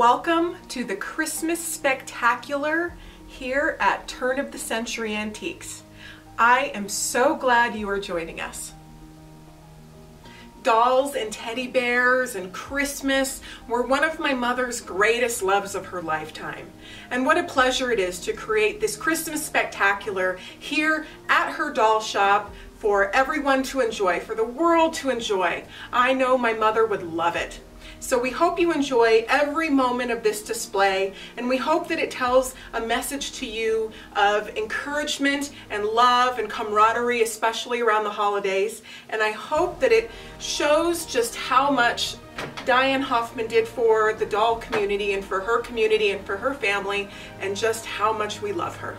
Welcome to the Christmas Spectacular here at Turn of the Century Antiques. I am so glad you are joining us. Dolls and teddy bears and Christmas were one of my mother's greatest loves of her lifetime. And what a pleasure it is to create this Christmas Spectacular here at her doll shop for everyone to enjoy, for the world to enjoy. I know my mother would love it. So we hope you enjoy every moment of this display, and we hope that it tells a message to you of encouragement and love and camaraderie, especially around the holidays. And I hope that it shows just how much Diane Hoffman did for the doll community and for her family, and just how much we love her.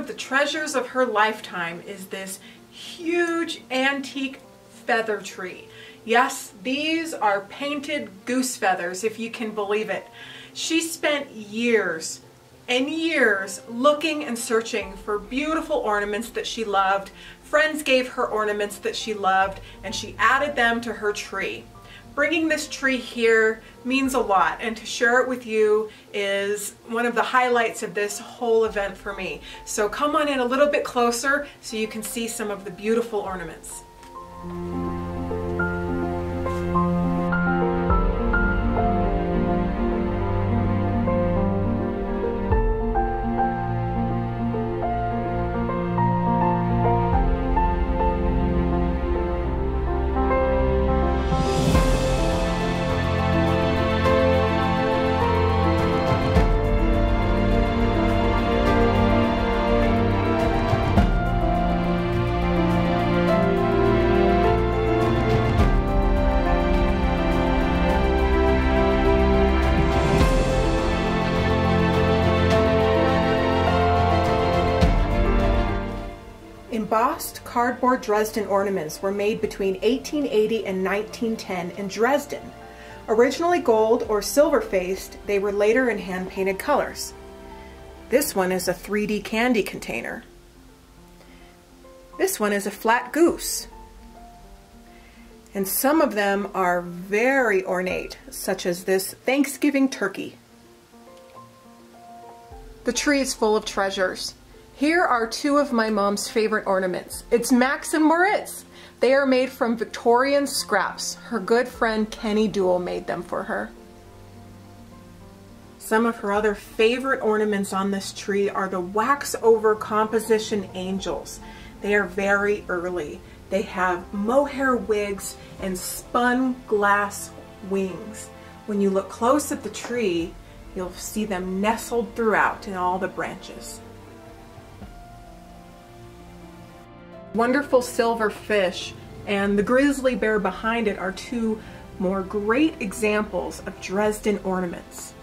of the treasures of her lifetime is this huge antique feather tree. Yes, these are painted goose feathers, if you can believe it. She spent years and years looking and searching for beautiful ornaments that she loved. Friends gave her ornaments that she loved, and she added them to her tree. Bringing this tree here means a lot, and to share it with you is one of the highlights of this whole event for me. So come on in a little bit closer so you can see some of the beautiful ornaments. Embossed cardboard Dresden ornaments were made between 1880 and 1910 in Dresden. Originally gold or silver-faced, they were later in hand-painted colors. This one is a 3D candy container. This one is a flat goose. And some of them are very ornate, such as this Thanksgiving turkey. The tree is full of treasures. Here are two of my mom's favorite ornaments. It's Max and Moritz. They are made from Victorian scraps. Her good friend Kenny Duell made them for her. Some of her other favorite ornaments on this tree are the wax over composition angels. They are very early. They have mohair wigs and spun glass wings. When you look close at the tree, you'll see them nestled throughout in all the branches. Wonderful silver fish and the grizzly bear behind it are two more great examples of Dresden ornaments.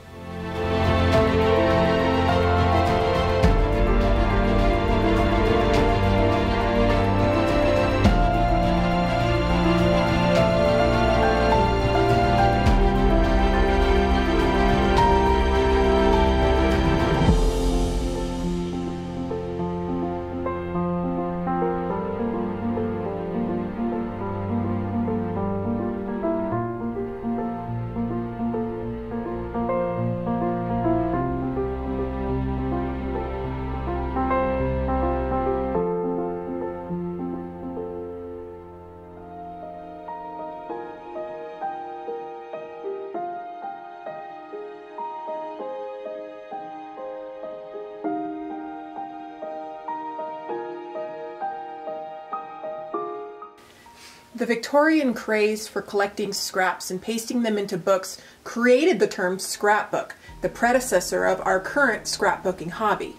The Victorian craze for collecting scraps and pasting them into books created the term scrapbook, the predecessor of our current scrapbooking hobby.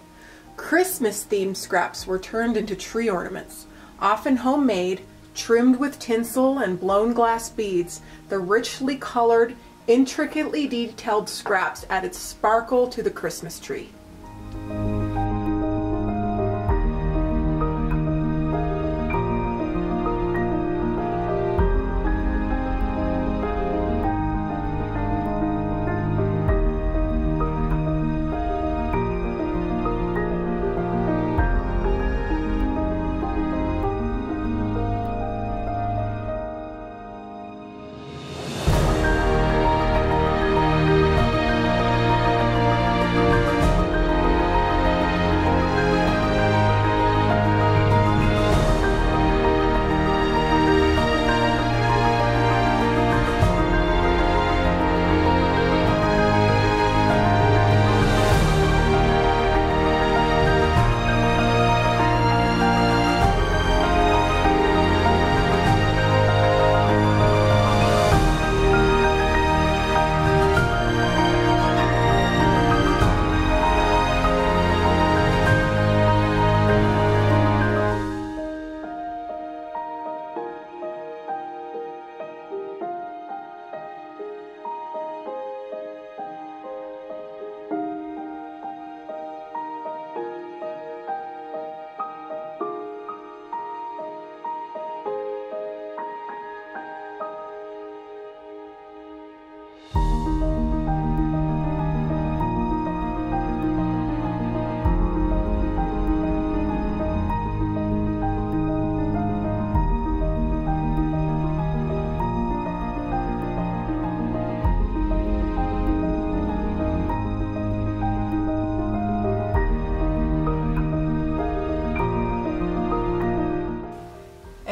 Christmas-themed scraps were turned into tree ornaments. Often homemade, trimmed with tinsel and blown glass beads, the richly colored, intricately detailed scraps added sparkle to the Christmas tree.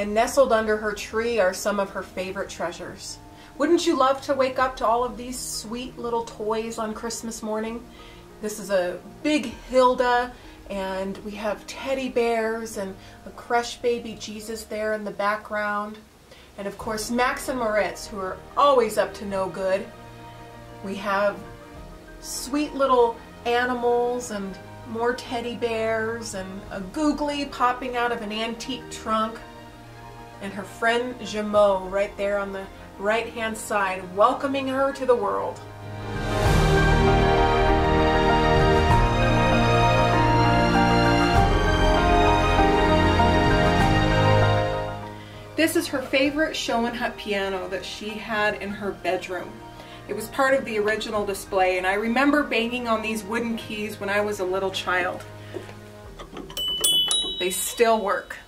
and nestled under her tree are some of her favorite treasures. Wouldn't you love to wake up to all of these sweet little toys on Christmas morning? This is a big Hilda, and we have teddy bears and a crushed baby Jesus there in the background. And of course Max and Moritz, who are always up to no good. We have sweet little animals and more teddy bears and a googly popping out of an antique trunk. And her friend Jameau right there on the right hand side, welcoming her to the world. This is her favorite show and hut piano that she had in her bedroom. It was part of the original display, and I remember banging on these wooden keys when I was a little child. They still work.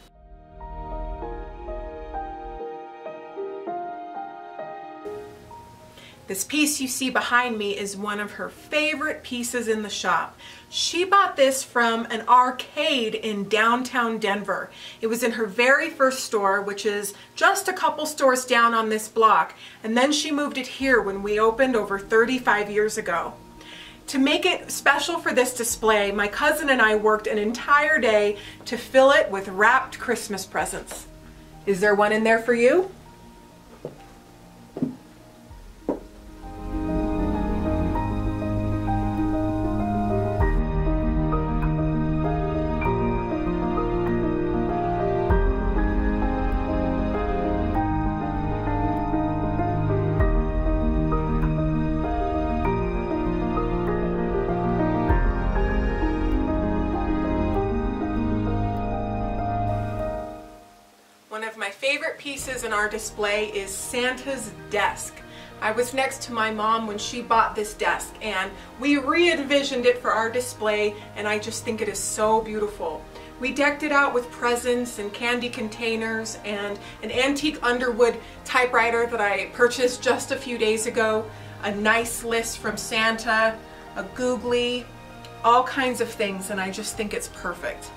This piece you see behind me is one of her favorite pieces in the shop. She bought this from an arcade in downtown Denver. It was in her very first store, which is just a couple stores down on this block, and then she moved it here when we opened over 35 years ago. To make it special for this display, my cousin and I worked an entire day to fill it with wrapped Christmas presents. Is there one in there for you? One of my favorite pieces in our display is Santa's desk. I was next to my mom when she bought this desk, and we re-envisioned it for our display, and I just think it is so beautiful. We decked it out with presents and candy containers and an antique Underwood typewriter that I purchased just a few days ago, a nice list from Santa, a googly, all kinds of things, and I just think it's perfect.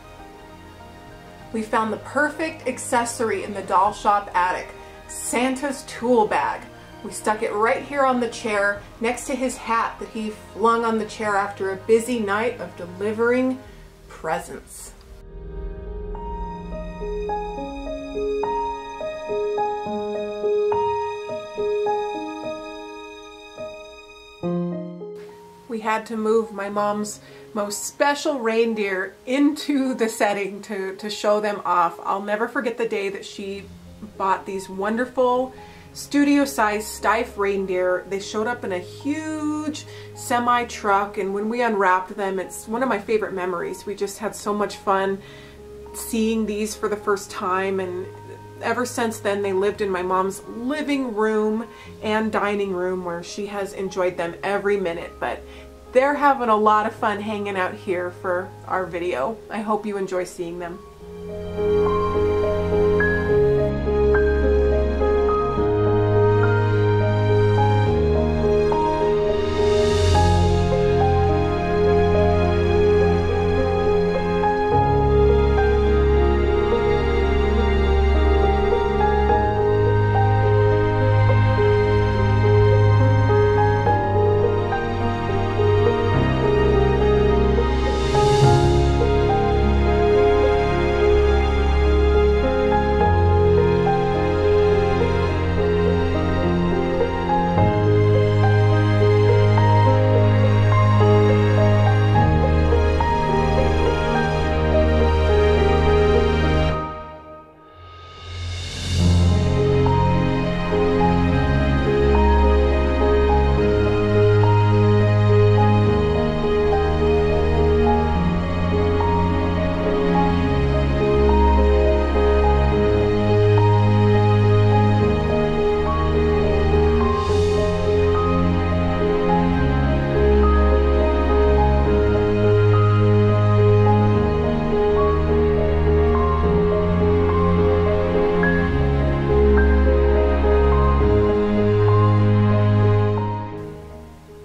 We found the perfect accessory in the doll shop attic, Santa's tool bag. We stuck it right here on the chair next to his hat that he flung on the chair after a busy night of delivering presents. We had to move my mom's most special reindeer into the setting to show them off. I'll never forget the day that she bought these wonderful studio-sized Steiff reindeer. They showed up in a huge semi-truck, and when we unwrapped them, it's one of my favorite memories. We just had so much fun seeing these for the first time, and ever since then they lived in my mom's living room and dining room, where she has enjoyed them every minute. But they're having a lot of fun hanging out here for our video. I hope you enjoy seeing them.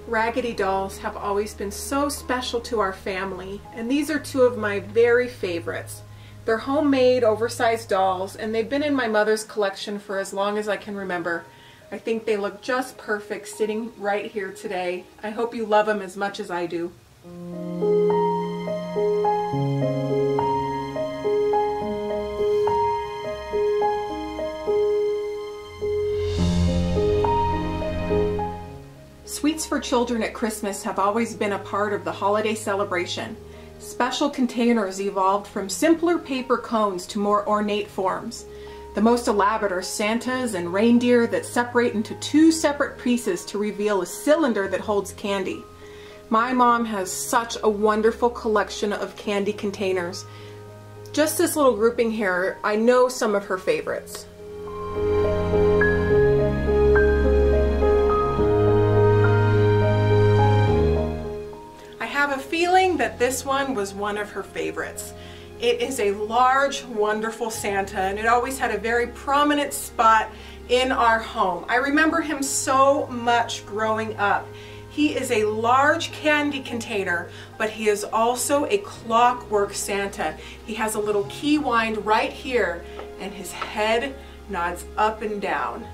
Raggedy dolls have always been so special to our family, and these are two of my very favorites. They're homemade, oversized dolls, and they've been in my mother's collection for as long as I can remember. I think they look just perfect sitting right here today. I hope you love them as much as I do. Sweets for children at Christmas have always been a part of the holiday celebration. Special containers evolved from simpler paper cones to more ornate forms. The most elaborate are Santas and reindeer that separate into two separate pieces to reveal a cylinder that holds candy. My mom has such a wonderful collection of candy containers. Just this little grouping here, I know some of her favorites. I have a feeling that this one was one of her favorites. It is a large, wonderful Santa, and it always had a very prominent spot in our home. I remember him so much growing up. He is a large candy container, but he is also a clockwork Santa. He has a little key wind right here, and his head nods up and down.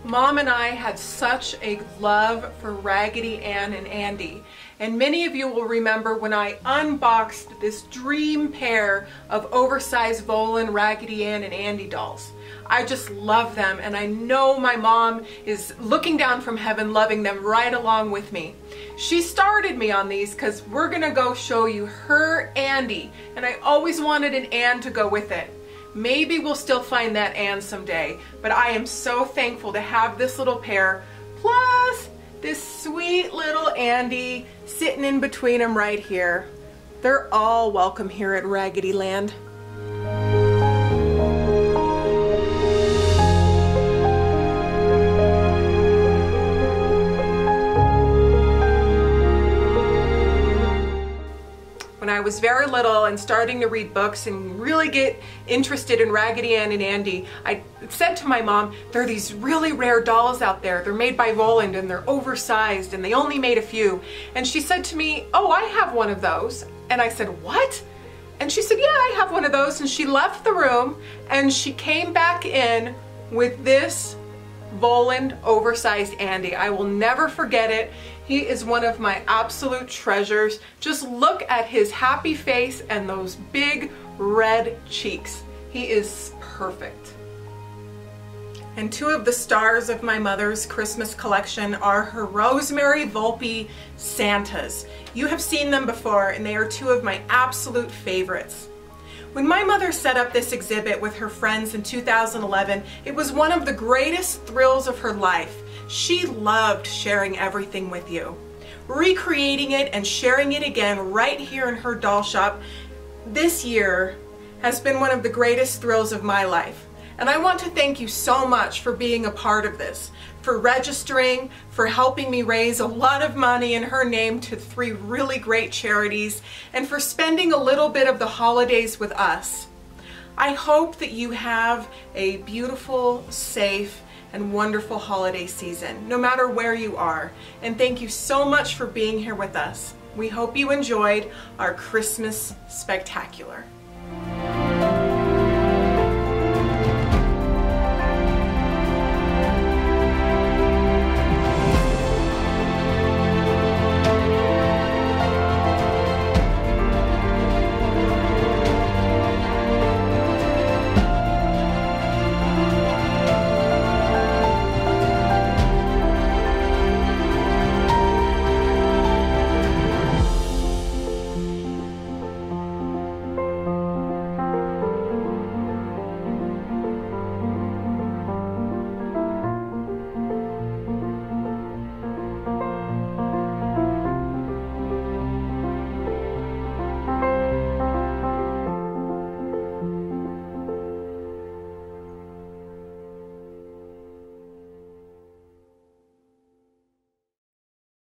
Mom and I had such a love for Raggedy Ann and Andy, and many of you will remember when I unboxed this dream pair of oversized Volan Raggedy Ann and Andy dolls. I just love them, and I know my mom is looking down from heaven loving them right along with me. She started me on these because we're gonna go show you her Andy, and I always wanted an Ann to go with it. Maybe we'll still find that Ann someday, but I am so thankful to have this little pair, plus this sweet little Andy sitting in between them right here. They're all welcome here at Raggedy Land. When I was very little and starting to read books and really get interested in Raggedy Ann and Andy, I said to my mom, there are these really rare dolls out there. They're made by Voland and they're oversized and they only made a few. And she said to me, oh, I have one of those. And I said, what? And she said, yeah, I have one of those. And she left the room and she came back in with this Voland oversized Andy. I will never forget it. He is one of my absolute treasures. Just look at his happy face and those big red cheeks. He is perfect. And two of the stars of my mother's Christmas collection are her Rosemary Volpe Santas. You have seen them before, and they are two of my absolute favorites. When my mother set up this exhibit with her friends in 2011, it was one of the greatest thrills of her life. She loved sharing everything with you. Recreating it and sharing it again right here in her doll shop this year has been one of the greatest thrills of my life. And I want to thank you so much for being a part of this, for registering, for helping me raise a lot of money in her name to 3 really great charities, and for spending a little bit of the holidays with us. I hope that you have a beautiful, safe, and wonderful holiday season, no matter where you are. And thank you so much for being here with us. We hope you enjoyed our Christmas Spectacular.